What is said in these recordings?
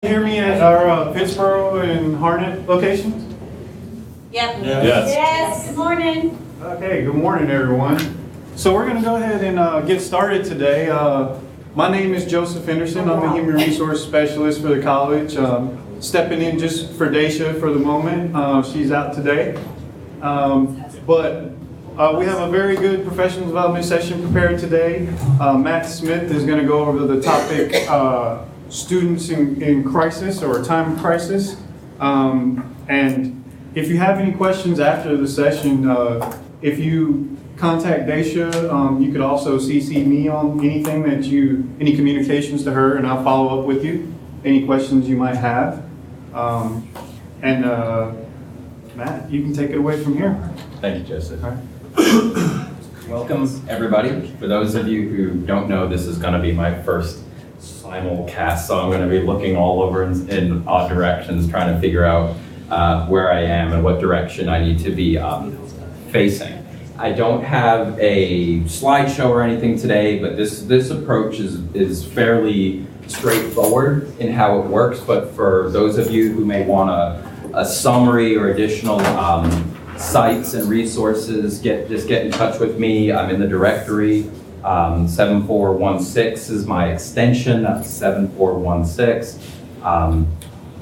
Hear me at our Pittsburgh and Harnett locations? Yep. Yes. Good morning. Okay, good morning, everyone. So we're going to go ahead and get started today. My name is Joseph Henderson. I'm a human resource specialist for the college. Stepping in just for Daisha for the moment. She's out today. But we have a very good professional development session prepared today. Matt Smith is going to go over the topic students in crisis or time of crisis. And if you have any questions after the session, if you contact Daisha, you could also CC me on anything any communications to her, and I'll follow up with you, any questions you might have. Matt, you can take it away from here. Thank you, Joseph. All right. Welcome, everybody. For those of you who don't know, this is going to be my first simulcast, so I'm going to be looking all over in odd directions, trying to figure out where I am and what direction I need to be facing. I don't have a slideshow or anything today, but this approach is fairly straightforward in how it works, but for those of you who may want a summary or additional sites and resources, just get in touch with me. I'm in the directory. 7416 is my extension. That's 7416.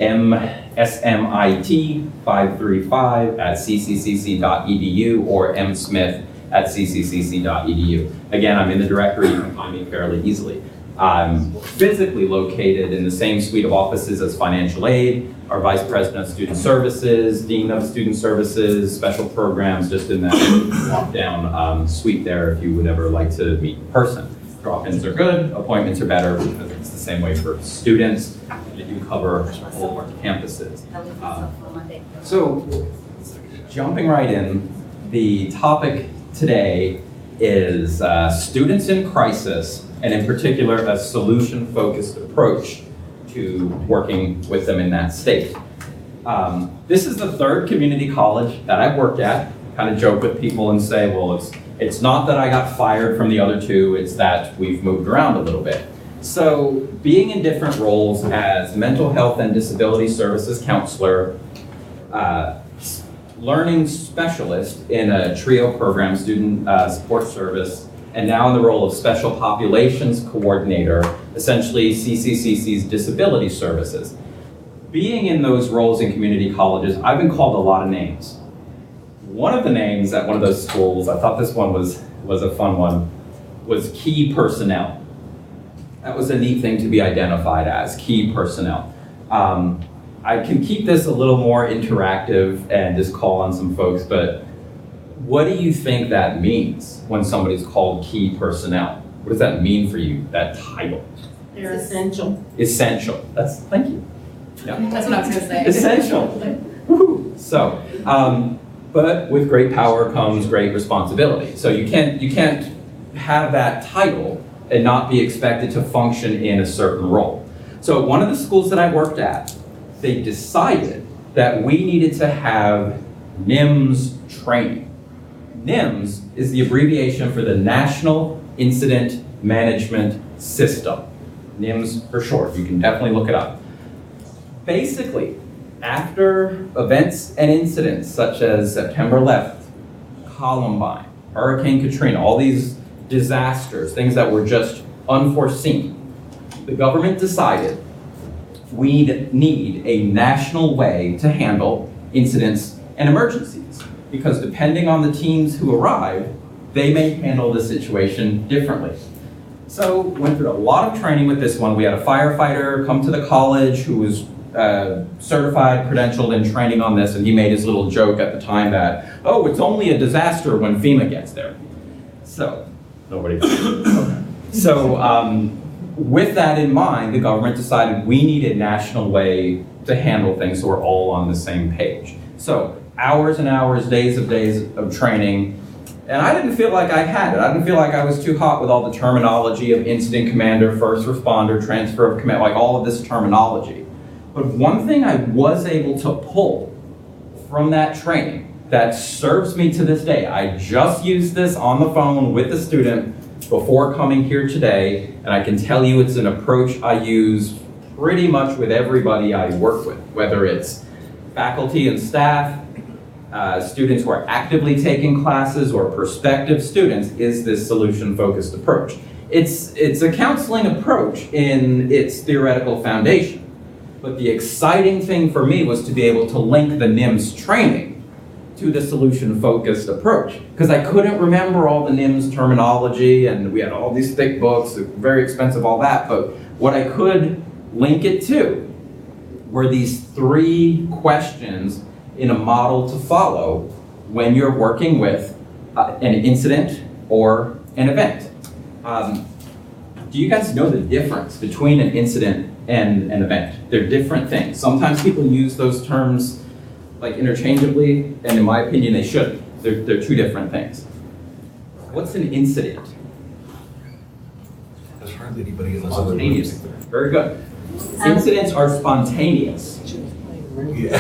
MSMIT535 at cccc.edu or msmith at cccc.edu. Again, I'm in the directory. You can find me fairly easily. I'm physically located in the same suite of offices as financial aid, our vice president of student services, dean of student services, special programs, just in that walk-down suite there if you would ever like to meet in person. Drop-ins are good, appointments are better because it's the same way for students. And you cover all of our campuses. So, jumping right in, the topic today is students in crisis, and in particular, a solution-focused approach to working with them in that state. This is the third community college that I've worked at. Kind of joke with people and say, well, it's not that I got fired from the other two, it's that we've moved around a little bit. So being in different roles as mental health and disability services counselor, learning specialist in a TRIO program, student support service, and now in the role of special populations coordinator, essentially CCCC's disability services. Being in those roles in community colleges, I've been called a lot of names. One of the names at one of those schools, I thought this one was a fun one, was key personnel. That was a neat thing to be identified as, key personnel. I can keep this a little more interactive and just call on some folks, but what do you think that means when somebody's called key personnel? What does that mean for you, that title? They're essential. Essential. Thank you. Yeah. That's what I was going to say. Essential. Woo-hoo. So, but with great power comes great responsibility. So you can't have that title and not be expected to function in a certain role. So one of the schools that I worked at, they decided that we needed to have NIMS training. NIMS is the abbreviation for the National Incident Management System. NIMS for short, you can definitely look it up. Basically, after events and incidents such as September 11th, Columbine, Hurricane Katrina, all these disasters, things that were just unforeseen, the government decided we need a national way to handle incidents and emergencies. Because depending on the teams who arrive, they may handle the situation differently. So went through a lot of training with this one. We had a firefighter come to the college who was certified, credentialed, and training on this, and he made his little joke at the time that, oh, it's only a disaster when FEMA gets there. So, nobody. Okay. So, with that in mind, the government decided we need a national way to handle things so we're all on the same page. So, hours and hours, days of training, and I didn't feel like I had it. I didn't feel like I was too hot with all the terminology of incident commander, first responder, transfer of command, like all of this terminology. But one thing I was able to pull from that training that serves me to this day, I just used this on the phone with the student before coming here today, and I can tell you it's an approach I use pretty much with everybody I work with, whether it's faculty and staff, students who are actively taking classes, or prospective students, is this solution-focused approach. It's a counseling approach in its theoretical foundation. But the exciting thing for me was to be able to link the NIMS training to the solution-focused approach, because I couldn't remember all the NIMS terminology, and we had all these thick books, very expensive, all that, but what I could link it to were these 3 questions in a model to follow when you're working with an incident or an event. Do you guys know the difference between an incident and an event? They're different things. Sometimes people use those terms like interchangeably, and in my opinion, they shouldn't. They're 2 different things. What's an incident? There's hardly anybody in this Spontaneous. Very good. Incidents are spontaneous. Yeah.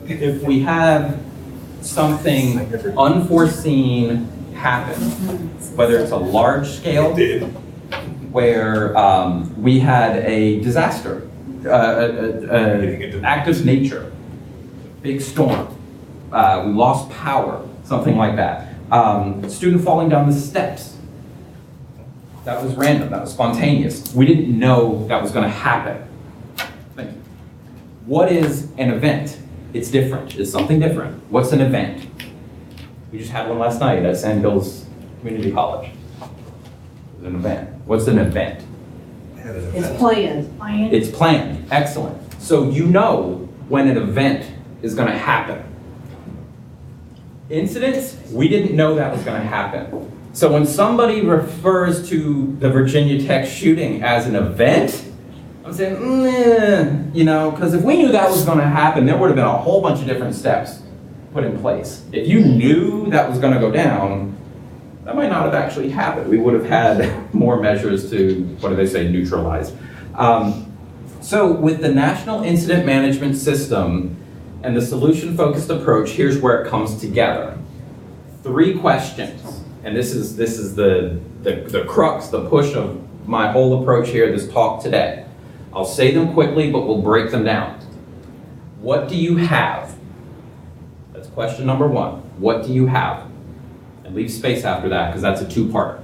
If we have something unforeseen happen, whether it's a large scale, where we had a disaster, act of nature, big storm, we lost power, something like that. Student falling down the steps. That was random, that was spontaneous. We didn't know that was going to happen. Thank you. What is an event? It's different, it's something different. What's an event? We just had one last night at Sand Hills Community College. It was an event. What's an event? It's planned. It's planned. Excellent. So you know when an event is going to happen. Incidents, we didn't know that was going to happen. So when somebody refers to the Virginia Tech shooting as an event, I'm saying, you know, because if we knew that was going to happen, there would have been a whole bunch of different steps put in place. If you knew that was going to go down, that might not have actually happened. We would have had more measures to, what do they say, neutralize. So with the National Incident Management System and the solution-focused approach, here's where it comes together. 3 questions, and this is the crux, the push of my whole approach here, this talk today. I'll say them quickly, but we'll break them down. What do you have? That's question number 1. What do you have? And leave space after that, because that's a 2-part.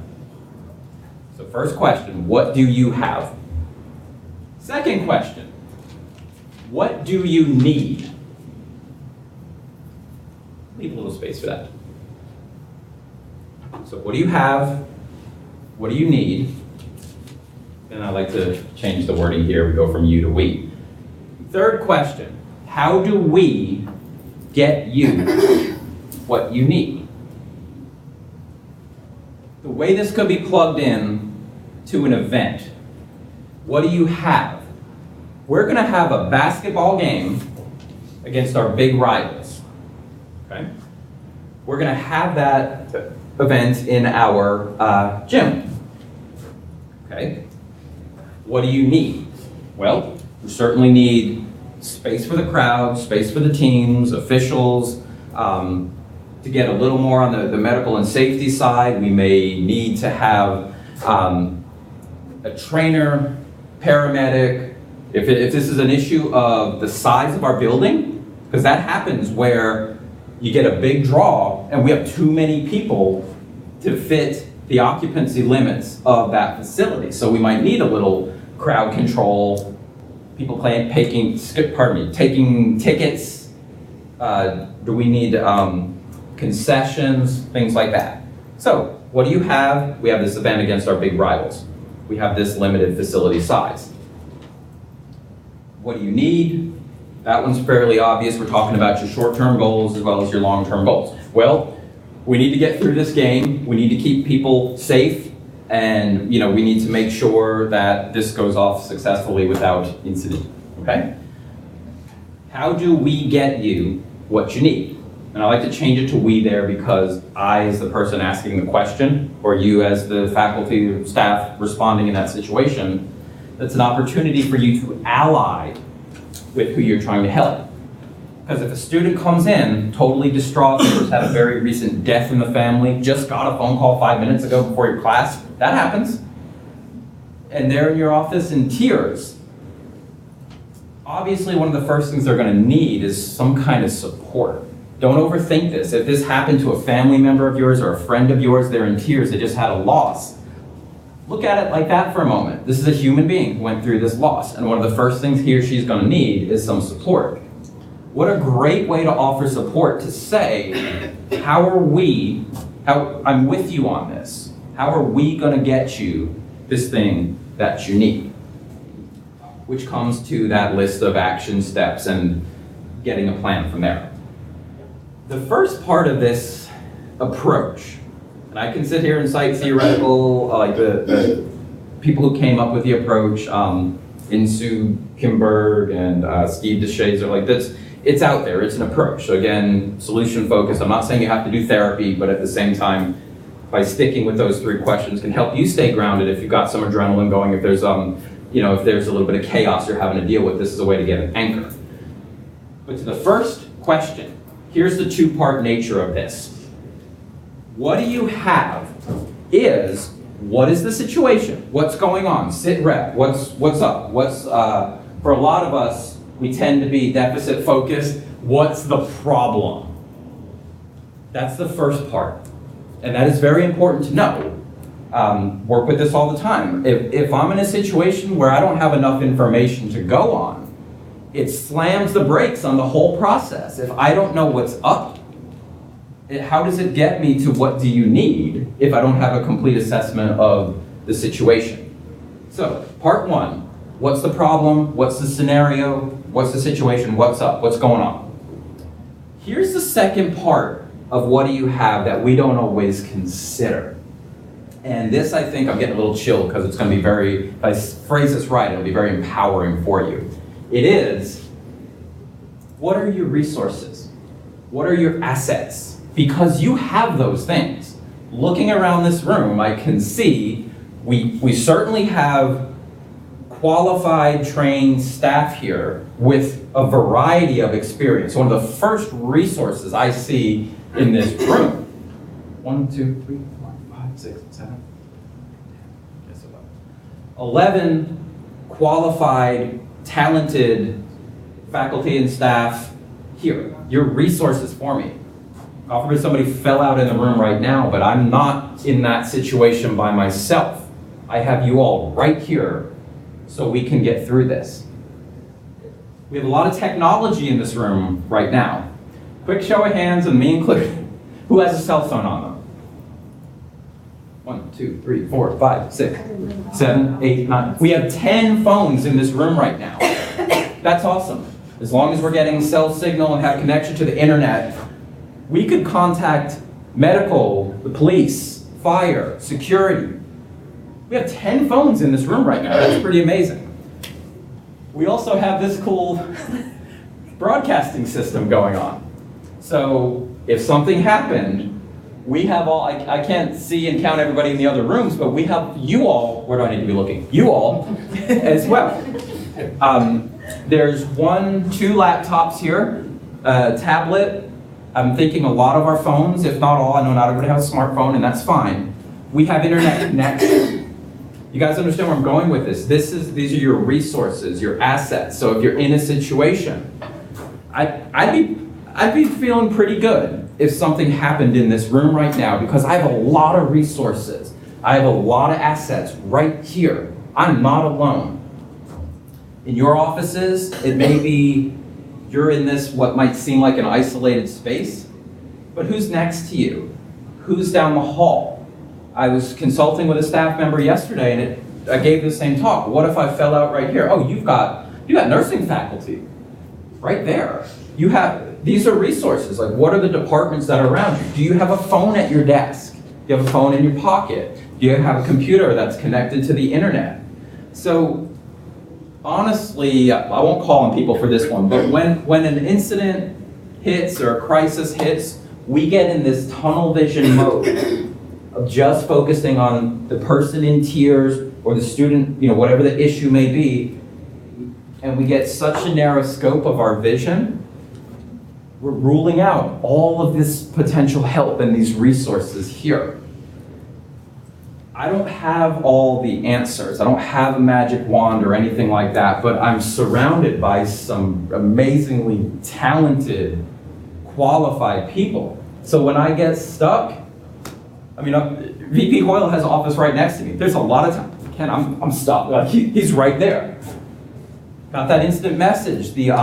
So first question, what do you have? Second question, what do you need? Leave a little space for that. So what do you have? What do you need? And I like to change the wording here. We go from you to we. Third question, how do we get you what you need? The way this could be plugged in to an event, what do you have? We're going to have a basketball game against our big rivals. Okay? We're going to have that event in our gym. Okay? What do you need? Well, we certainly need space for the crowd, space for the teams, officials. To get a little more on the medical and safety side, we may need to have a trainer, paramedic. If this is an issue of the size of our building, because that happens where you get a big draw and we have too many people to fit the occupancy limits of that facility. So we might need a little crowd control, people taking tickets. Do we need concessions, things like that? So what do you have? We have this event against our big rivals. We have this limited facility size. What do you need? That one's fairly obvious. We're talking about your short-term goals as well as your long-term goals. Well, we need to get through this game. We need to keep people safe, and we need to make sure that this goes off successfully without incident. Okay? How do we get you what you need? And I like to change it to we there because I, as the person asking the question, or you as the faculty or staff responding in that situation, that's an opportunity for you to ally with who you're trying to help. Because if a student comes in totally distraught, just had a very recent death in the family, just got a phone call 5 minutes ago before your class, that happens, and they're in your office in tears, obviously one of the first things they're going to need is some kind of support. Don't overthink this. If this happened to a family member of yours or a friend of yours, they're in tears, they just had a loss. Look at it like that for a moment. This is a human being who went through this loss, and one of the first things he or she's going to need is some support. What a great way to offer support, to say, I'm with you on this. How are we going to get you this thing that you need? Which comes to that list of action steps and getting a plan from there. The first part of this approach, and I can sit here and cite theoretical, like the people who came up with the approach, Insoo Kimberg and Steve DeShazer, like this. It's out there, it's an approach. So again, solution focused. I'm not saying you have to do therapy, but at the same time, by sticking with those 3 questions can help you stay grounded if you've got some adrenaline going, if there's if there's a little bit of chaos you're having to deal with, this is a way to get an anchor. But to the first question, here's the 2-part nature of this. What do you have is, what is the situation? What's going on? Sit rep, what's up? For a lot of us, we tend to be deficit focused. What's the problem? That's the first part. And that is very important to know. Work with this all the time. If I'm in a situation where I don't have enough information to go on, it slams the brakes on the whole process. If I don't know what's up, how does it get me to what do you need if I don't have a complete assessment of the situation? So, part 1, what's the problem? What's the scenario? What's the situation? What's up? What's going on? Here's the second part of what do you have that we don't always consider. And this, I think, I'm getting a little chill because it's going to be very, if I phrase this right, it'll be very empowering for you. It is, what are your resources? What are your assets? Because you have those things. Looking around this room, I can see we certainly have qualified, trained staff here with a variety of experience. One of the first resources I see in this room. 1, 2, 3, 4, 5, 6, 7, 11 qualified, talented faculty and staff here. Your resources for me. God forbid somebody fell out in the room right now, but I'm not in that situation by myself. I have you all right here so we can get through this. We have a lot of technology in this room right now. Quick show of hands, and me included, who has a cell phone on them? 1, 2, 3, 4, 5, 6, 7, 8, 9. We have 10 phones in this room right now. That's awesome. As long as we're getting cell signal and have connection to the internet, we could contact medical, the police, fire, security. We have 10 phones in this room right now. That's pretty amazing. We also have this cool broadcasting system going on. So if something happened, we have all, I can't see and count everybody in the other rooms, but we have you all, where do I need to be looking? You all as well. There's 1, 2 laptops here, a tablet. I'm thinking a lot of our phones, if not all, I know not everybody has a smartphone, and that's fine. We have internet connection. You guys understand where I'm going with this? These are your resources, your assets. So if you're in a situation, I'd be feeling pretty good if something happened in this room right now, because I have a lot of resources. I have a lot of assets right here. I'm not alone. In your offices, it may be you're in this, what might seem like an isolated space, but who's next to you? Who's down the hall? I was consulting with a staff member yesterday, and I gave the same talk. What if I fell out right here? Oh, you got nursing faculty right there. These are resources. Like, what are the departments that are around you? Do you have a phone at your desk? Do you have a phone in your pocket? Do you have a computer that's connected to the internet? So, honestly, I won't call on people for this one, but when an incident hits or a crisis hits, we get in this tunnel vision mode of just focusing on the person in tears or the student, whatever the issue may be, and we get such a narrow scope of our vision, we're ruling out all of this potential help and these resources here. I don't have all the answers. I don't have a magic wand or anything like that, but I'm surrounded by some amazingly talented, qualified people. So when I get stuck, I mean, VP Hoyle has an office right next to me. There's a lot of time. Ken, I'm stuck. Like, he's right there. Got that instant message. I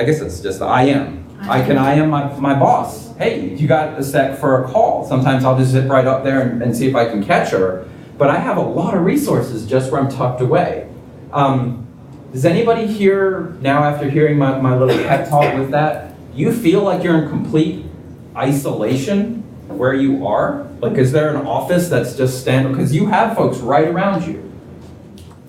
guess it's just the IM. I can IM my boss. Hey, you got a sec for a call? Sometimes I'll just zip right up there and see if I can catch her. But I have a lot of resources just where I'm tucked away. Does anybody here, now after hearing my little pep talk with that, you feel like you're in complete isolation where you are? Like, is there an office that's just standing? Because you have folks right around you.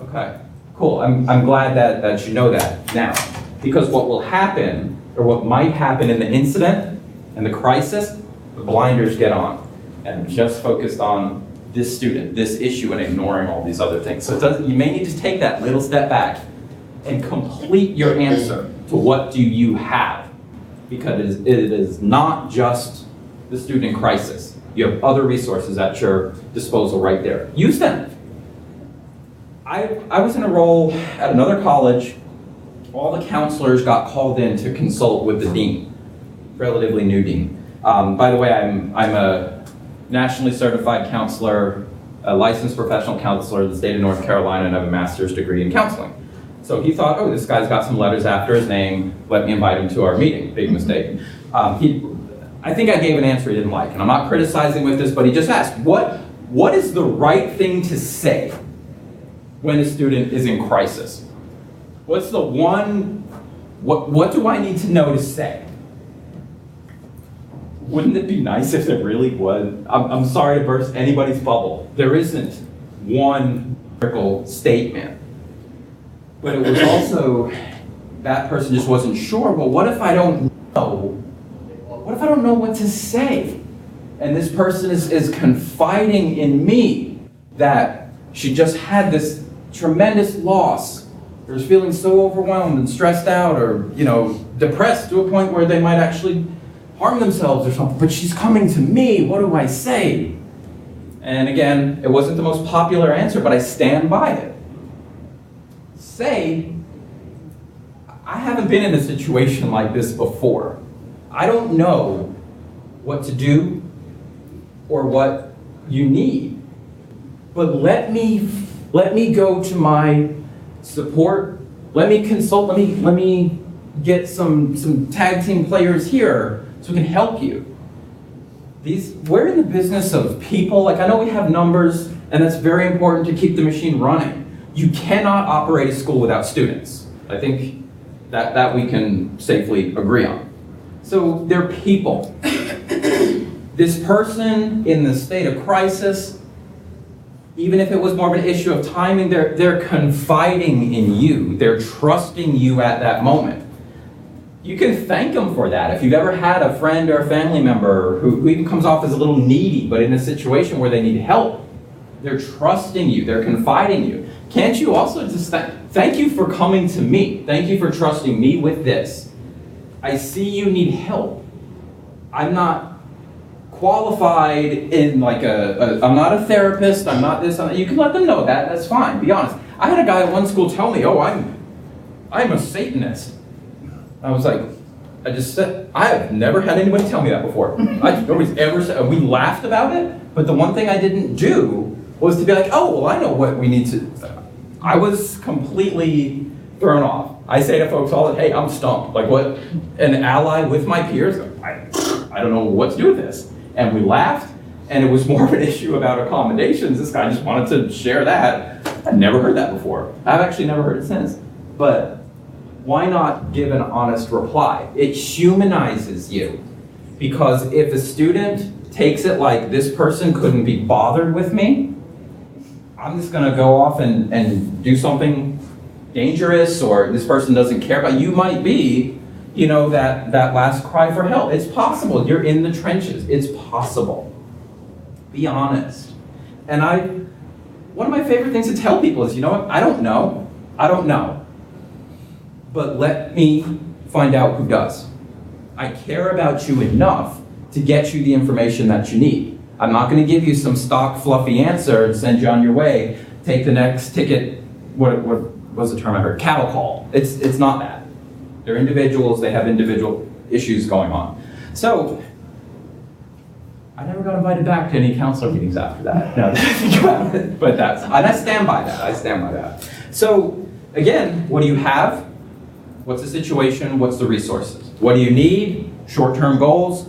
Okay, cool. I'm glad that you know that now. Because what will happen, or what might happen in the incident and the crisis, the blinders get on. And I'm just focused on this student, this issue, and ignoring all these other things. So you may need to take that little step back and complete your answer to what do you have. Because it is not just the student crisis. You have other resources at your disposal right there. Use them. I was in a role at another college. All the counselors got called in to consult with the dean, relatively new dean. By the way, I'm a nationally certified counselor, a licensed professional counselor in the state of North Carolina, and I have a master's degree in counseling. So he thought, oh, this guy's got some letters after his name, let me invite him to our meeting. Big mistake. I think I gave an answer he didn't like, and I'm not criticizing with this, but he just asked, what is the right thing to say when a student is in crisis? What's the one, what do I need to know to say? Wouldn't it be nice if there really was? I'm sorry to burst anybody's bubble. There isn't one critical statement. But it was also, that person just wasn't sure, well, what if I don't know? What if I don't know what to say? And this person is confiding in me that she just had this tremendous loss, or is feeling so overwhelmed and stressed out, or depressed to a point where they might actually harm themselves or something. But she's coming to me. What do I say? And again, it wasn't the most popular answer, but I stand by it. Say, I haven't been in a situation like this before. I don't know what to do or what you need. But let me go to my support. Let me consult. Let me get some tag team players here so we can help you. We're in the business of people. Like, I know we have numbers, and that's very important to keep the machine running. You cannot operate a school without students. I think that we can safely agree on. So they're people. This person in the state of crisis, even if it was more of an issue of timing, they're confiding in you. They're trusting you at that moment. You can thank them for that. If you've ever had a friend or a family member who even comes off as a little needy, but in a situation where they need help, they're trusting you, they're confiding you. Can't you also just thank you for coming to me. Thank you for trusting me with this. I see you need help. I'm not qualified in I'm not a therapist, I'm not this, you can let them know that, that's fine, be honest. I had a guy at one school tell me, oh, I'm a Satanist. I was like, I have never had anybody tell me that before. Nobody's ever said, we laughed about it, but the one thing I didn't do was to be like, oh, well, I know what we need to, I was completely thrown off. I say to folks all the time, hey, I'm stumped. Like, what, an ally with my peers, I don't know what to do with this. And we laughed, and it was more of an issue about accommodations. This guy just wanted to share that. I'd never heard that before. I've actually never heard it since. But why not give an honest reply? It humanizes you. Because if a student takes it like this person couldn't be bothered with me, I'm just gonna go off and do something dangerous, or this person doesn't care about you, might be, that last cry for help. It's possible. You're in the trenches. It's possible. Be honest. And one of my favorite things to tell people is, you know what? I don't know. But let me find out who does. I care about you enough to get you the information that you need. I'm not going to give you some stock fluffy answer and send you on your way. Take the next ticket, what was the term I heard? Cattle call. It's not that. They're individuals, they have individual issues going on. So, I never got invited back to any counselor meetings after that. No, but and I stand by that. So, again, what do you have? What's the situation? What's the resources? What do you need? Short-term goals.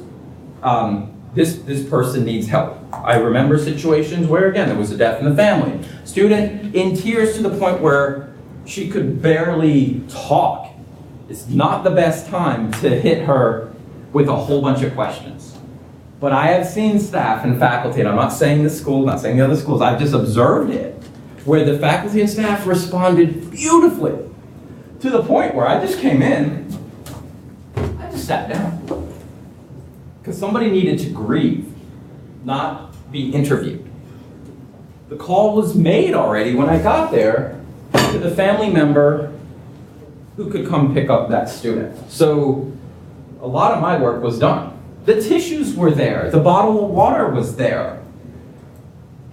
This person needs help. I remember situations where, again, there was a death in the family. Student in tears to the point where she could barely talk. It's not the best time to hit her with a whole bunch of questions. But I have seen staff and faculty, and I'm not saying this school, not saying the other schools, I've just observed it, where the faculty and staff responded beautifully to the point where I just came in, I just sat down. Because somebody needed to grieve, not be interviewed. The call was made already when I got there to the family member who could come pick up that student. So a lot of my work was done. The tissues were there. The bottle of water was there.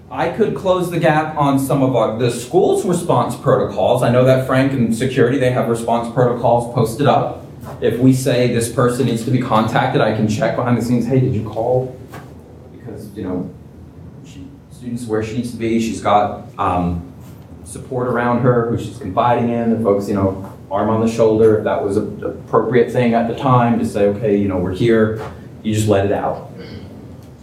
I could close the gap on some of the school's response protocols. I know that Frank and security, they have response protocols posted up. If we say this person needs to be contacted, I can check behind the scenes, hey, did you call? Because, students where she needs to be. She's got support around her who she's confiding in. The folks, arm on the shoulder, if that was an appropriate thing at the time, to say, okay, we're here. You just let it out.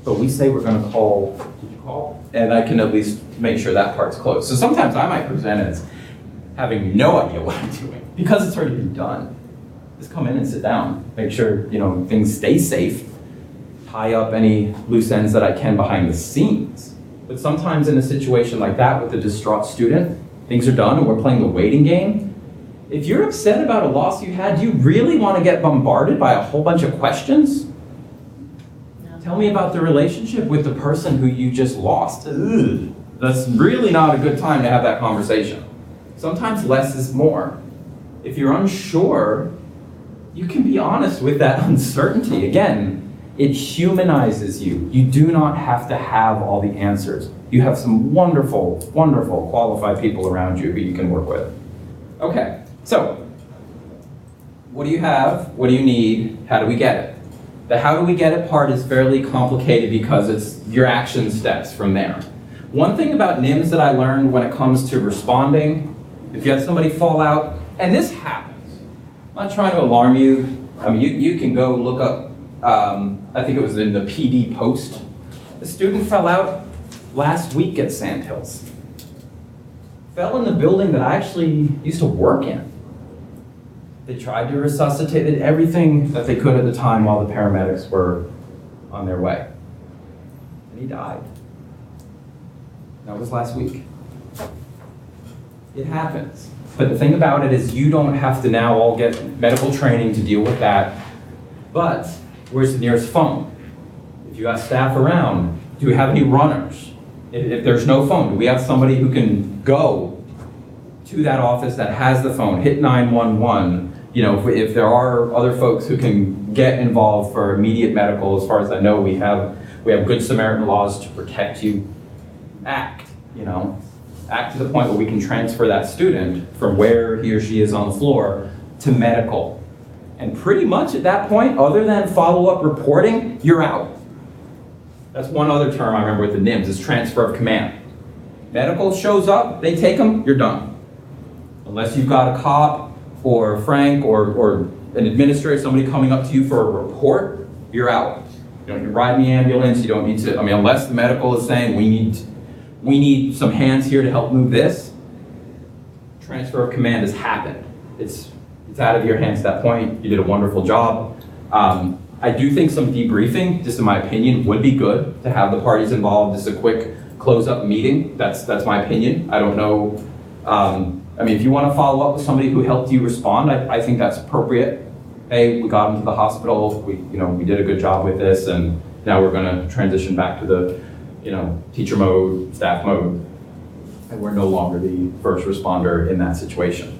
But we say we're going to call, did you call? And I can at least make sure that part's closed. So sometimes I might present as having no idea what I'm doing because it's already been done. Just come in and sit down, make sure, things stay safe, tie up any loose ends that I can behind the scenes. But sometimes in a situation like that with a distraught student, things are done and we're playing the waiting game. If you're upset about a loss you had, do you really want to get bombarded by a whole bunch of questions? Tell me about the relationship with the person who you just lost. Ugh, that's really not a good time to have that conversation. Sometimes less is more. If you're unsure, you can be honest with that uncertainty. Again, it humanizes you. You do not have to have all the answers. You have some wonderful, wonderful, qualified people around you who you can work with. Okay, so what do you have? What do you need? How do we get it? The how do we get it part is fairly complicated because it's your action steps from there. One thing about NIMS that I learned when it comes to responding, if you have somebody fall out, and this happens, I'm not trying to alarm you. I mean, you can go look up, I think it was in the PD Post. A student fell out last week at Sandhills. Fell in the building that I actually used to work in. They tried to resuscitate, did everything that they could at the time while the paramedics were on their way. And he died. That was last week. It happens. But the thing about it is you don't have to now all get medical training to deal with that. But where's the nearest phone? If you have staff around, do we have any runners? If there's no phone, do we have somebody who can go to that office that has the phone, hit 911? If there are other folks who can get involved for immediate medical, as far as I know, we have Good Samaritan laws to protect you. Act to the point where we can transfer that student from where he or she is on the floor to medical. And pretty much at that point, other than follow-up reporting, you're out. That's one other term I remember with the NIMS, is transfer of command. Medical shows up, they take them, you're done. Unless you've got a cop or Frank or an administrator, somebody coming up to you for a report, you're out. You don't need to ride in the ambulance, you don't need to, unless the medical is saying we need some hands here to help move this, transfer of command has happened. It's out of your hands at that point. You did a wonderful job. I do think some debriefing, just in my opinion, would be good to have the parties involved. Just a quick close-up meeting. That's my opinion. I don't know. If you want to follow up with somebody who helped you respond, I think that's appropriate. Hey, we got them to the hospital. We did a good job with this, and now we're going to transition back to the teacher mode, staff mode, and we're no longer the first responder in that situation.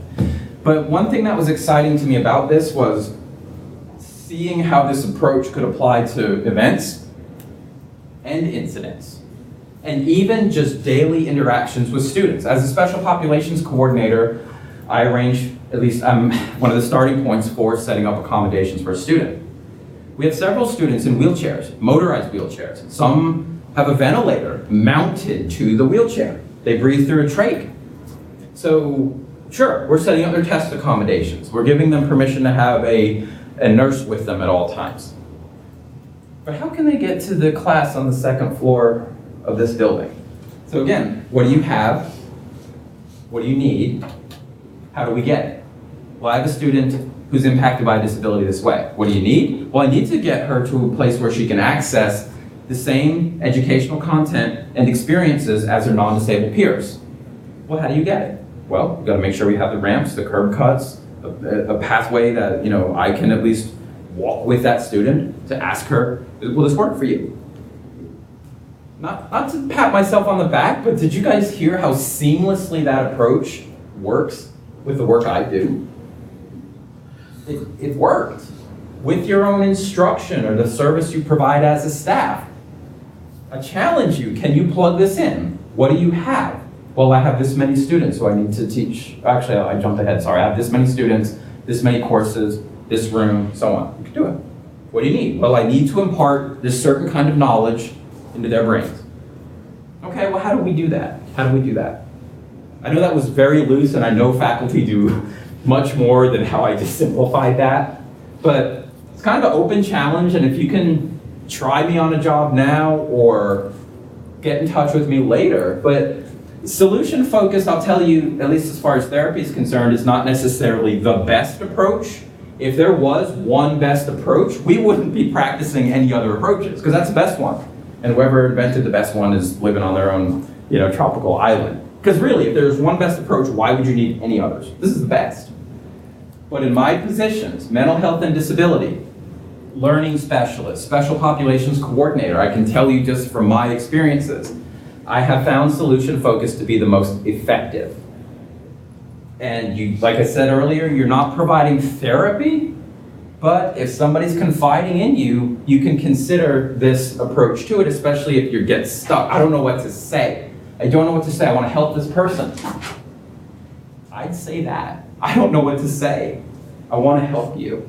But one thing that was exciting to me about this was seeing how this approach could apply to events and incidents, and even just daily interactions with students. As a special populations coordinator, I arrange, at least I'm one of the starting points for setting up accommodations for a student. We have several students in wheelchairs, motorized wheelchairs. Some have a ventilator mounted to the wheelchair. They breathe through a trach. So sure, we're setting up their test accommodations. We're giving them permission to have a nurse with them at all times. But how can they get to the class on the second floor of this building? So again, what do you have? What do you need? How do we get it? Well, I have a student who's impacted by a disability this way. What do you need? Well, I need to get her to a place where she can access the same educational content and experiences as her non-disabled peers. Well, how do you get it? Well, we've got to make sure we have the ramps, the curb cuts, a pathway that, I can at least walk with that student to ask her, will this work for you? Not to pat myself on the back, but did you guys hear how seamlessly that approach works with the work I do? It worked with your own instruction or the service you provide as a staff. I challenge you, can you plug this in? What do you have? Well, I have this many students who I need to teach. Actually, I jumped ahead, sorry. I have this many students, this many courses, this room, so on. You can do it. What do you need? Well, I need to impart this certain kind of knowledge into their brains. Okay, well, how do we do that? How do we do that? I know that was very loose, and I know faculty do much more than how I just simplified that, but it's kind of an open challenge, and if you can try me on a job now or get in touch with me later, but solution focused, I'll tell you, at least as far as therapy is concerned, is not necessarily the best approach. If there was one best approach, we wouldn't be practicing any other approaches, because that's the best one. And whoever invented the best one is living on their own, tropical island. Because really, if there's one best approach, why would you need any others? This is the best. But in my positions, mental health and disability, learning specialist, special populations coordinator, I can tell you just from my experiences, I have found solution focus to be the most effective. And you, like I said earlier, you're not providing therapy, but if somebody's confiding in you, you can consider this approach to it, especially if you get stuck. I don't know what to say. I don't know what to say. I want to help this person. I'd say that. I don't know what to say. I want to help you.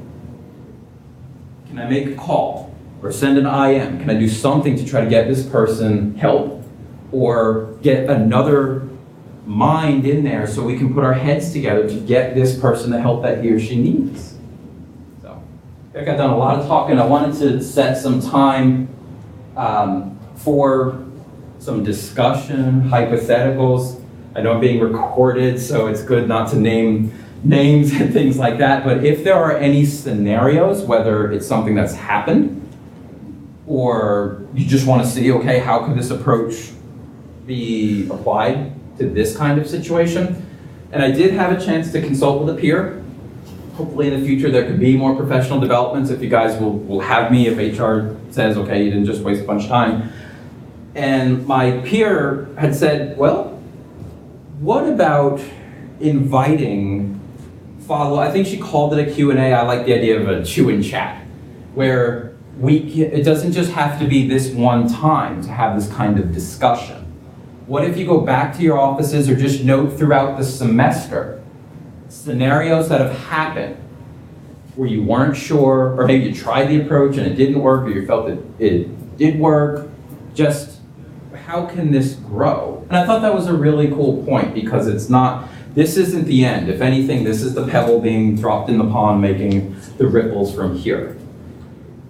Can I make a call or send an IM? Can I do something to try to get this person help or get another mind in there so we can put our heads together to get this person the help that he or she needs? So, I think I've done a lot of talking. I wanted to set some time for some discussion, hypotheticals. I know I'm being recorded, so it's good not to name names and things like that, but if there are any scenarios, whether it's something that's happened, or you just want to see, okay, how could this approach be applied to this kind of situation? And I did have a chance to consult with a peer. Hopefully in the future there could be more professional developments if you guys will have me, if HR says, okay, you didn't just waste a bunch of time. And my peer had said, well, what about inviting I think she called it a Q&A. I like the idea of a chew and chat, where it doesn't just have to be this one time to have this kind of discussion. What if you go back to your offices or just note throughout the semester scenarios that have happened where you weren't sure, or maybe you tried the approach and it didn't work, or you felt that it did work, just how can this grow? And I thought that was a really cool point, because this isn't the end. If anything, this is the pebble being dropped in the pond, making the ripples from here.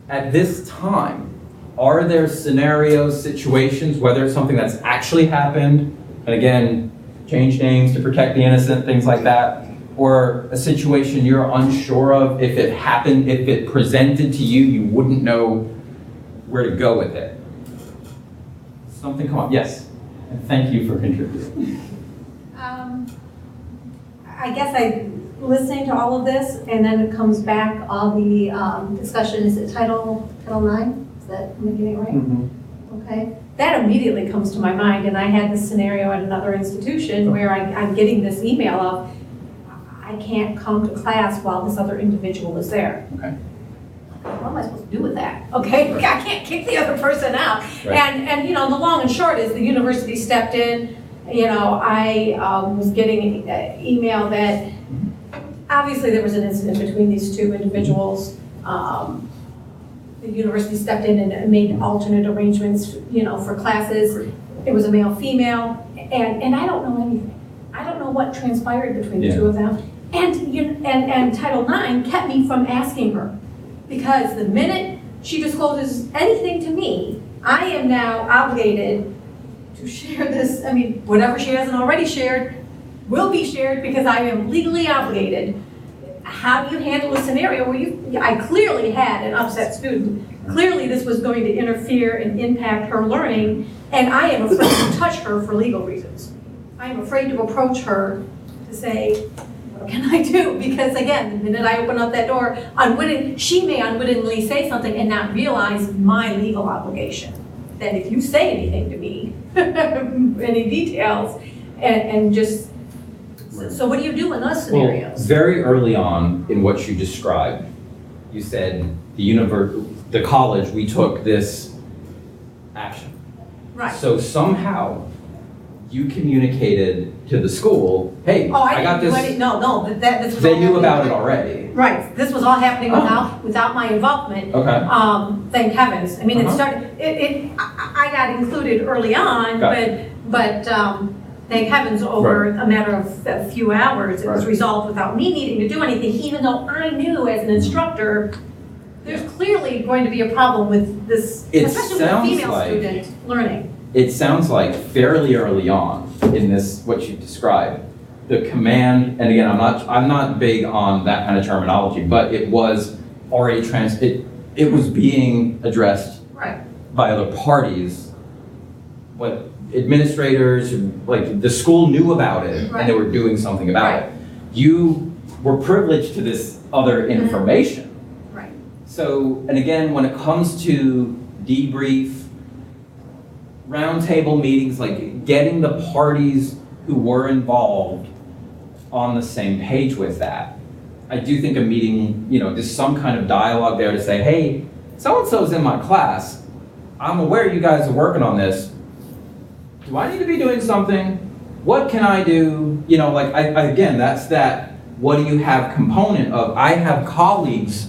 At this time, are there scenarios, situations, whether it's something that's actually happened, and again, change names to protect the innocent, things like that, or a situation you're unsure of, if it happened, if it presented to you, you wouldn't know where to go with it? Something come up, yes, and thank you for contributing. I guess listening to all of this, and then it comes back on the discussion, is it Title IX? Is that, am I getting it right? Mm-hmm. Okay. That immediately comes to my mind, and I had this scenario at another institution where I'm getting this email of, I can't come to class while this other individual is there. Okay. what am I supposed to do with that? Okay, I can't kick the other person out. Right. And you know, the long and short is the university stepped in. You know, I was getting an email that obviously there was an incident between these two individuals. The university stepped in and made alternate arrangements, you know, for classes. It was a male-female, and I don't know anything. I don't know what transpired between the two of them. And Title IX kept me from asking her, because the minute she discloses anything to me, I am now obligated to share this. I mean, whatever she hasn't already shared will be shared, because I am legally obligated. How do you handle a scenario where I clearly had an upset student? Clearly this was going to interfere and impact her learning, and I am afraid to touch her for legal reasons. I am afraid to approach her to say, what can I do? Because again, the minute I open up that door, she may unwittingly say something and not realize my legal obligation. That if you say anything to me, any details, and just, so what do you do in those scenarios? Well, very early on in what you described, you said the college, we took this action. Right. So somehow you communicated to the school, hey, I got this. This was They all knew about it happening. already. Right, this was all happening without my involvement. Okay. Thank heavens. I mean, it started. I got included early on, but thank heavens, over a matter of a few hours, it was resolved without me needing to do anything. Even though I knew as an instructor, there's clearly going to be a problem with this, especially with a female student learning. It sounds like fairly early on in this, what you described, the command, and again, I'm not big on that kind of terminology, but it was already it was being addressed by other parties, what administrators, like the school knew about it and they were doing something about it. You were privileged to this other information. So, and again, when it comes to debrief, roundtable meetings, like getting the parties who were involved on the same page with that, I do think a meeting, you know, just some kind of dialogue there to say, hey, so-and-so's in my class. I'm aware you guys are working on this. Do I need to be doing something? What can I do? You know, like, again, that's that what do you have component of, I have colleagues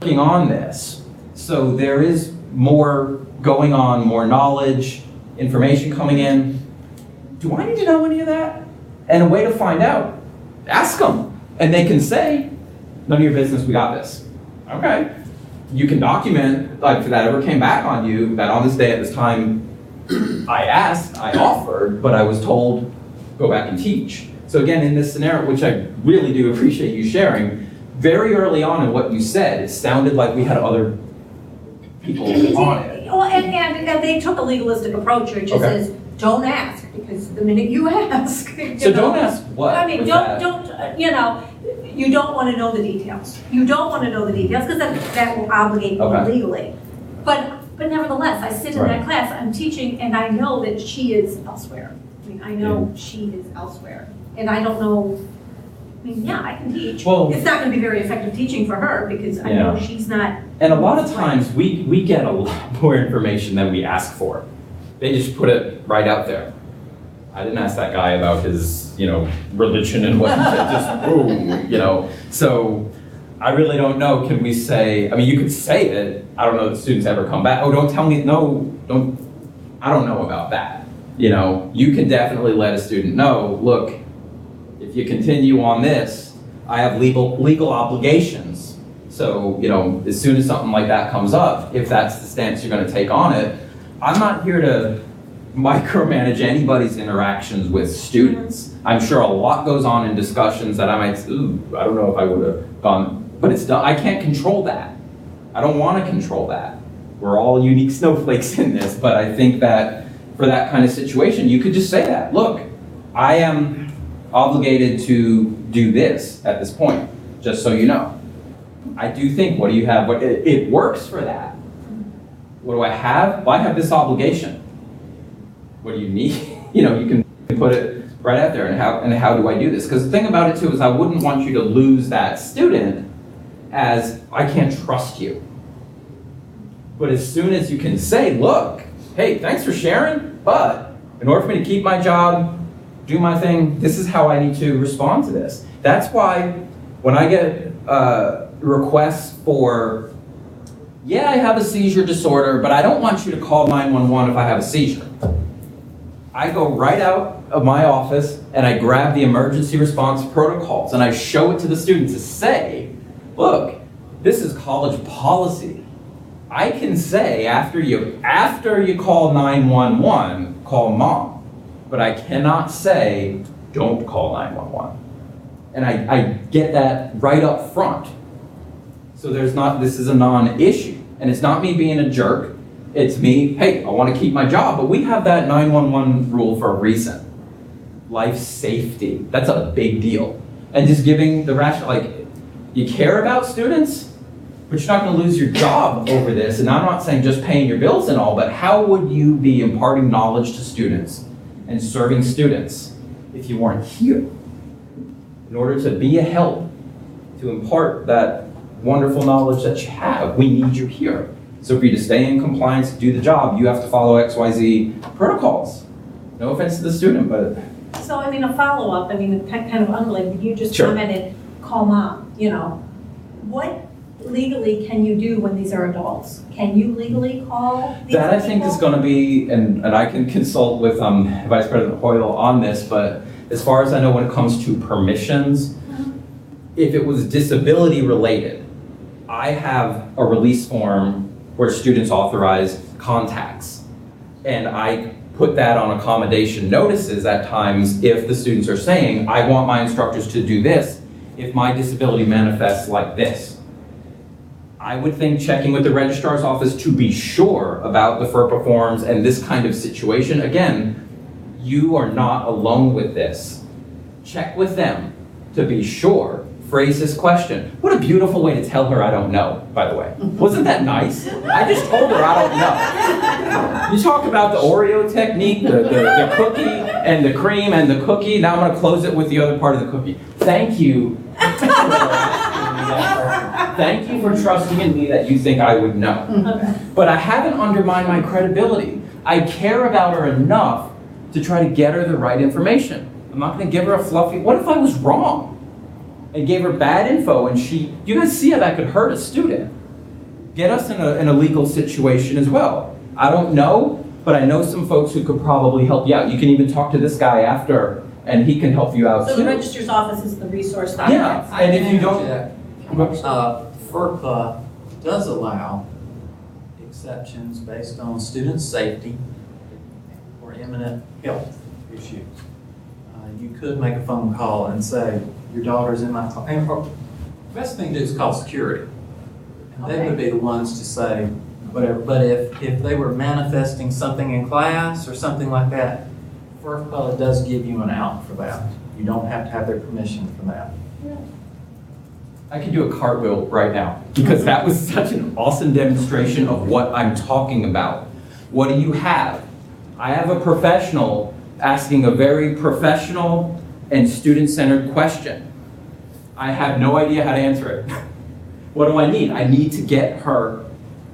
working on this. So there is more going on, more knowledge, information coming in. Do I need to know any of that? And a way to find out, ask them. And they can say, none of your business, we got this. Okay. You can document, like if that ever came back on you, that on this day at this time, I asked, I offered, but I was told, go back and teach. So again, in this scenario, which I really do appreciate you sharing, very early on in what you said, it sounded like we had other people on it. Well, and they took a legalistic approach, which says, don't ask, because the minute you ask. So don't ask what? I mean, don't, you know, you don't want to know the details. You don't want to know the details, because that will obligate you legally. But nevertheless, I sit in that class, I'm teaching, and I know that she is elsewhere. I mean, I know she is elsewhere. And I don't know, I mean, I can teach. Well, it's not going to be very effective teaching for her, because I know she's not. And a lot of times, we get a lot more information than we ask for. They just put it right out there. I didn't ask that guy about his, you know, religion and what he said, just boom, you know. So I really don't know, can we say, I mean, you could say it, I don't know if students ever come back, oh, don't tell me, no, I don't know about that. You know, you can definitely let a student know, look, if you continue on this, I have legal obligations. So, you know, as soon as something like that comes up, if that's the stance you're going to take on it, I'm not here to micromanage anybody's interactions with students. I'm sure a lot goes on in discussions that I might, I don't know if I would have gone, but it's done. I can't control that. I don't want to control that. We're all unique snowflakes in this, but I think that for that kind of situation, you could just say that. Look, I am obligated to do this at this point, just so you know. I do think, what do you have? It works for that. What do I have? Well, I have this obligation. What do you need? You know, you can put it right out there, and how do I do this? Because the thing about it too is I wouldn't want you to lose that student as I can't trust you. But as soon as you can say, look, hey, thanks for sharing, but in order for me to keep my job, do my thing, this is how I need to respond to this. That's why when I get requests for, yeah, I have a seizure disorder, but I don't want you to call 911 if I have a seizure. I go right out of my office and I grab the emergency response protocols and I show it to the students to say, look, this is college policy. I can say after you call 911, call mom, but I cannot say don't call 911. And I get that right up front. So this is a non-issue. And it's not me being a jerk. It's me, hey, I want to keep my job, but we have that 911 rule for a reason. Life safety, that's a big deal. And just giving the rational, like, you care about students, but you're not going to lose your job over this. And I'm not saying just paying your bills and all, but how would you be imparting knowledge to students and serving students if you weren't here? In order to be a help, to impart that wonderful knowledge that you have, we need you here. So for you to stay in compliance, do the job, you have to follow XYZ protocols. No offense to the student, but... So, I mean, a follow-up, I mean, kind of unrelated, you just Sure. commented, call mom, you know. What legally can you do when these are adults? Can you legally call these That I think is going to be, and I can consult with Vice President Hoyle on this, but as far as I know when it comes to permissions, if it was disability related, I have a release form where students authorize contacts. And I put that on accommodation notices at times if the students are saying, I want my instructors to do this if my disability manifests like this. I would think checking with the registrar's office to be sure about the FERPA forms and this kind of situation. Again, you are not alone with this. Check with them to be sure. Phrase this question. What a beautiful way to tell her I don't know, by the way. Wasn't that nice? I just told her I don't know. You talk about the Oreo technique, the cookie and the cream and the cookie. Now I'm going to close it with the other part of the cookie. Thank you. Thank you for trusting in me that you think I would know. Okay. But I haven't undermined my credibility. I care about her enough to try to get her the right information. I'm not going to give her a fluffy, what if I was wrong? And gave her bad info and you guys see how that could hurt a student. Get us in a legal situation as well. I don't know, but I know some folks who could probably help you out. You can even talk to this guy after and he can help you out So too. the registrar's office is the resource Yeah, document. and if you don't, FERPA does allow exceptions based on student safety or imminent health issue. You could make a phone call and say, your daughter's in my class. And the best thing to do is call security. And they would be the ones to say whatever. But if they were manifesting something in class or something like that, FERPA does give you an out for that. You don't have to have their permission for that. I could do a cartwheel right now because that was such an awesome demonstration of what I'm talking about. What do you have? I have a professional asking a very professional and student-centered question. I have no idea how to answer it. What do I need? I need to get her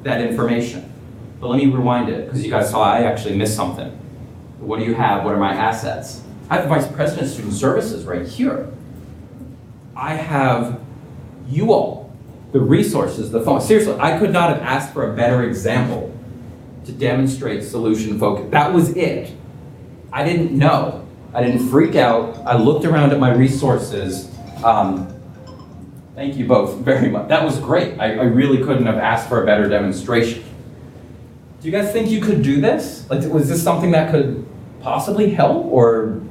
that information. But let me rewind it because you guys saw I actually missed something. What do you have? What are my assets? I have the Vice President of Student Services right here. I have you all, the resources, the phone. Seriously, I could not have asked for a better example to demonstrate solution focus. That was it. I didn't know. I didn't freak out. I looked around at my resources. Thank you both very much. That was great. I really couldn't have asked for a better demonstration. Do you guys think you could do this? Like, was this something that could possibly help, or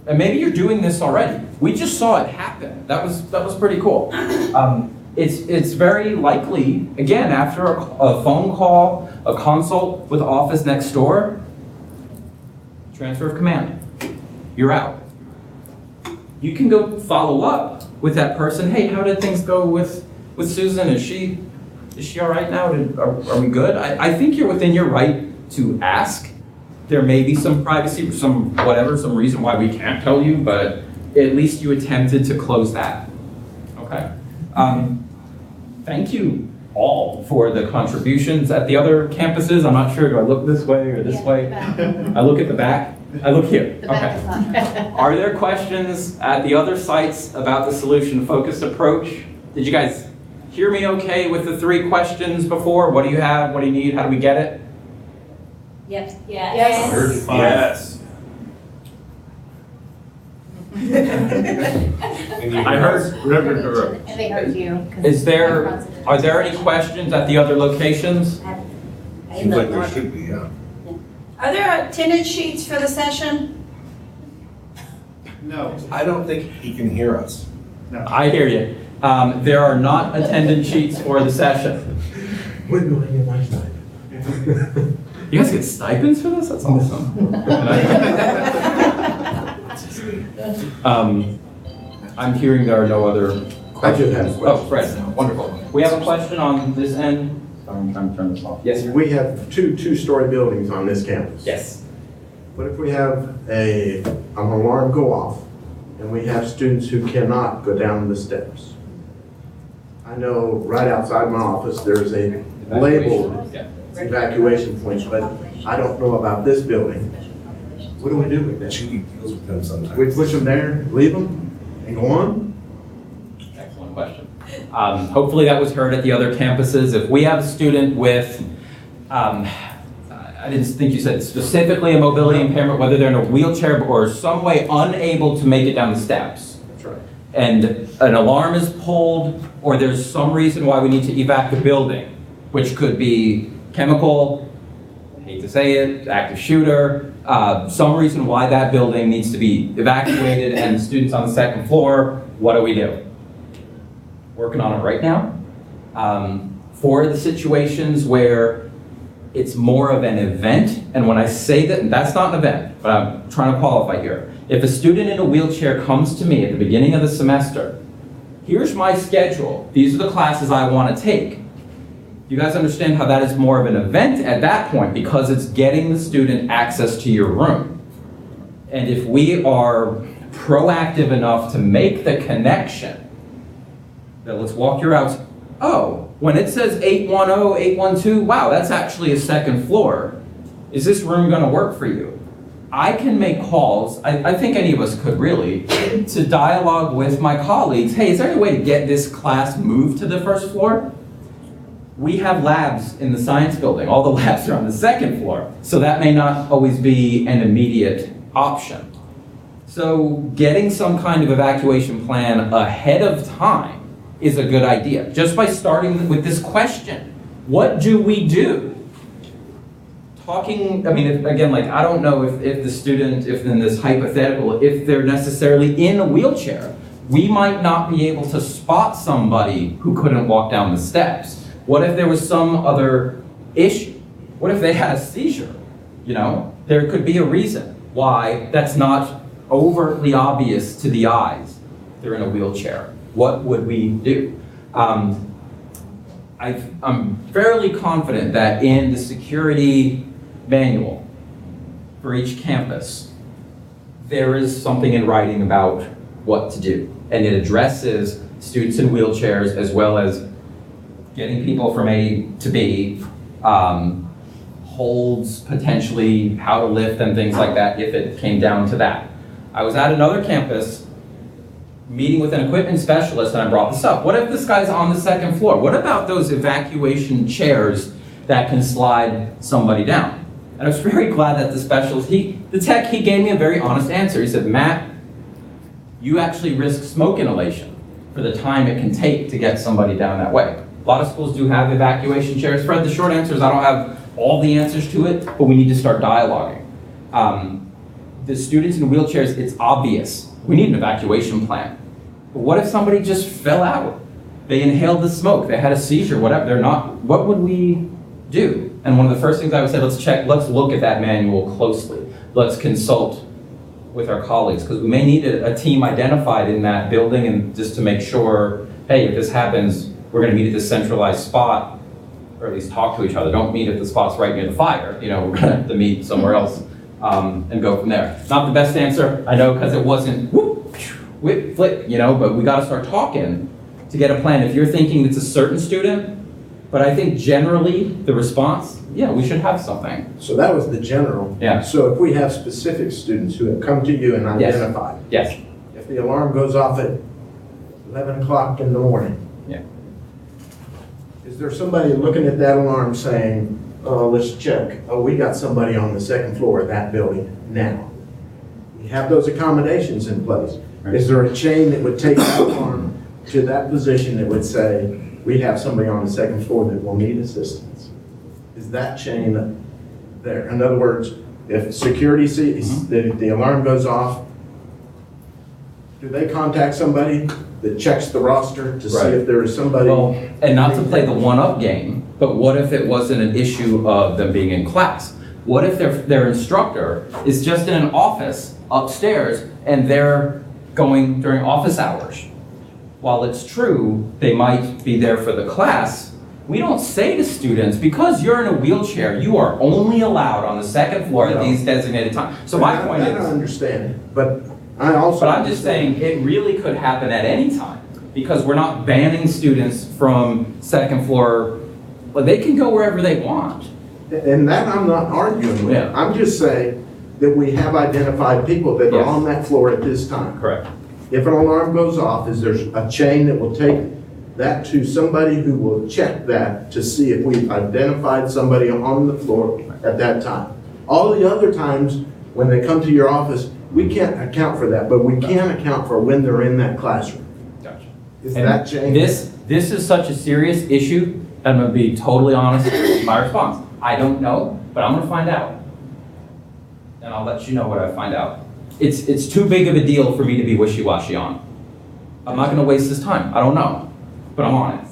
and maybe you're doing this already? We just saw it happen. That was pretty cool. It's very likely, again, after a phone call, a consult with Office next door, transfer of command. You're out. You can go follow up with that person. Hey, how did things go with Susan? Is she all right now? Are we good? I think you're within your right to ask. There may be some privacy, some reason why we can't tell you, but at least you attempted to close that. Okay. thank you all for the contributions at the other campuses. I'm not sure, do I look this way or this way? I look at the back. I look here. The back is Okay. Are there questions at the other sites about the solution-focused approach? Did you guys hear me okay with the 3 questions before? What do you have? What do you need? How do we get it? Yes. Yes. Yes. I heard. And they heard you. Are there any questions at the other locations? Seems like there should be, yeah. Are there attendance sheets for the session? No. I don't think he can hear us. I hear you. There are not attendance sheets for the session. When do I get my stipend? You guys get stipends for this? That's awesome. I'm hearing there are no other I just have a questions. question. Oh, Fred, wonderful. We have a question on this end. Sorry, I'm trying to turn this off. Yes, sir. We have two-story buildings on this campus. Yes. What if we have an alarm go off and we have students who cannot go down the steps? I know right outside my office, there's a labeled Yeah. evacuation point, but I don't know about this building. What do we do with that? Judy deals with them sometimes. We push them there, leave them, and go on? Excellent question. Hopefully that was heard at the other campuses. If we have a student with, I didn't think you said specifically a mobility impairment, whether they're in a wheelchair or some way unable to make it down the steps, That's right. and an alarm is pulled, or there's some reason why we need to evac the building, which could be chemical, I hate to say it, active shooter, some reason why that building needs to be evacuated and the students on the second floor, what do we do? Working on it right now. For the situations where it's more of an event, and when I say that, that's not an event, but I'm trying to qualify here. If a student in a wheelchair comes to me at the beginning of the semester, here's my schedule, these are the classes I want to take. You guys understand how that is more of an event at that point because it's getting the student access to your room. And if we are proactive enough to make the connection, that let's walk your routes. Oh, when it says 810, 812, wow, that's actually a second floor. Is this room going to work for you? I can make calls, I think any of us could really, to dialogue with my colleagues. Hey, is there any way to get this class moved to the first floor? We have labs in the science building. All the labs are on the second floor. So that may not always be an immediate option. So getting some kind of evacuation plan ahead of time is a good idea. Just by starting with this question, what do we do? Talking, I mean, again, like, I don't know if the student, if in this hypothetical, if they're necessarily in a wheelchair, we might not be able to spot somebody who couldn't walk down the steps. What if there was some other issue? What if they had a seizure? You know, there could be a reason why that's not overtly obvious to the eyes. They're in a wheelchair. What would we do? I'm fairly confident that in the security manual for each campus, there is something in writing about what to do. And it addresses students in wheelchairs as well as getting people from A to B, holds potentially how to lift and things like that if it came down to that. I was at another campus meeting with an equipment specialist and I brought this up. What if this guy's on the second floor? What about those evacuation chairs that can slide somebody down? And I was very glad that the specialist, the tech, he gave me a very honest answer. He said, Matt, you actually risk smoke inhalation for the time it can take to get somebody down that way. A lot of schools do have evacuation chairs. Fred, the short answer is I don't have all the answers to it, but we need to start dialoguing. The students in wheelchairs, it's obvious. We need an evacuation plan. But what if somebody just fell out? They inhaled the smoke, they had a seizure, whatever, they're not, what would we do? And one of the first things I would say, let's look at that manual closely. Let's consult with our colleagues, because we may need a team identified in that building and just to make sure, hey, if this happens, we're gonna meet at this centralized spot, or at least talk to each other. Don't meet at the spots right near the fire. You know, we're gonna have to meet somewhere else and go from there. Not the best answer, I know, because it wasn't whoop, whip, flip, you know, but we gotta start talking to get a plan. If you're thinking it's a certain student, but I think generally the response, yeah, we should have something. So that was the general. Yeah. So if we have specific students who have come to you and Yes. identified, Yes. if the alarm goes off at 11 o'clock in the morning, Yeah. is there somebody looking at that alarm saying, oh, let's check, oh, we got somebody on the second floor of that building now? We have those accommodations in place. Is there a chain that would take that alarm to that position that would say, we have somebody on the second floor that will need assistance? Is that chain there? In other words, if security sees that the alarm goes off, do they contact somebody that checks the roster to see Right. if there is somebody? Well, and not to play the one-up game, but what if it wasn't an issue of them being in class? What if their instructor is just in an office upstairs and they're going during office hours? While it's true, they might be there for the class, we don't say to students, because you're in a wheelchair, you are only allowed on the second floor at these designated times. So my point I don't is, understand, but I also. but I'm just saying, it really could happen at any time, because we're not banning students from second floor, but they can go wherever they want. And that I'm not arguing with. Yeah. I'm just saying that we have identified people that are Yes. on that floor at this time. Correct. If an alarm goes off, is there a chain that will take that to somebody who will check that to see if we've identified somebody on the floor at that time? All the other times, when they come to your office, we can't account for that, but we can account for when they're in that classroom. Gotcha. Is And that chain? This is such a serious issue, I'm gonna be totally honest with my response. I don't know, but I'm gonna find out. And I'll let you know what I find out. It's too big of a deal for me to be wishy-washy on. I'm not gonna waste this time, I don't know, but I'm on it.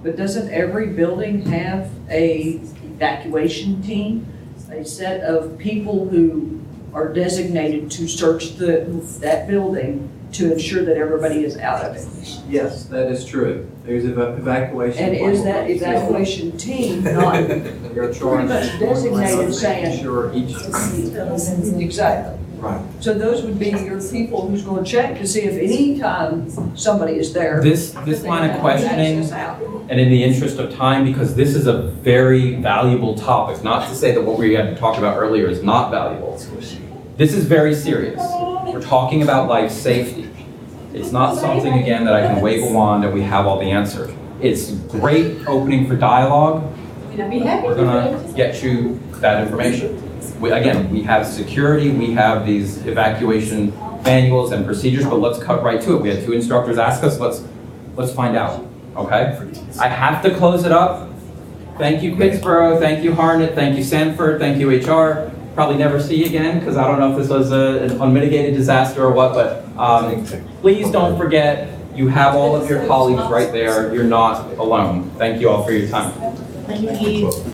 But doesn't every building have a evacuation team? A set of people who are designated to search that building to ensure that everybody is out of it? Yes, that is true. There's evacuation. And is that evacuation team not You're pretty charged. much designated saying? Sure, each. Exactly. Right. So those would be your people who's going to check to see if any time somebody is there. This that they line of have questioning, access out. and in the interest of time, because this is a very valuable topic, not to say that what we had talked about earlier is not valuable. This is very serious. We're talking about life safety. It's not something, again, that I can wave a wand and we have all the answers. It's great opening for dialogue. We're gonna get you that information. Again, we have security, we have these evacuation manuals and procedures, but let's cut right to it. We had 2 instructors ask us, let's find out, okay? I have to close it up. Thank you, Pittsburgh, thank you, Harnett, thank you, Sanford, thank you, HR. Probably never see you again, because I don't know if this was an unmitigated disaster or what, but please don't forget, you have all of your colleagues right there. You're not alone. Thank you all for your time. Thank you.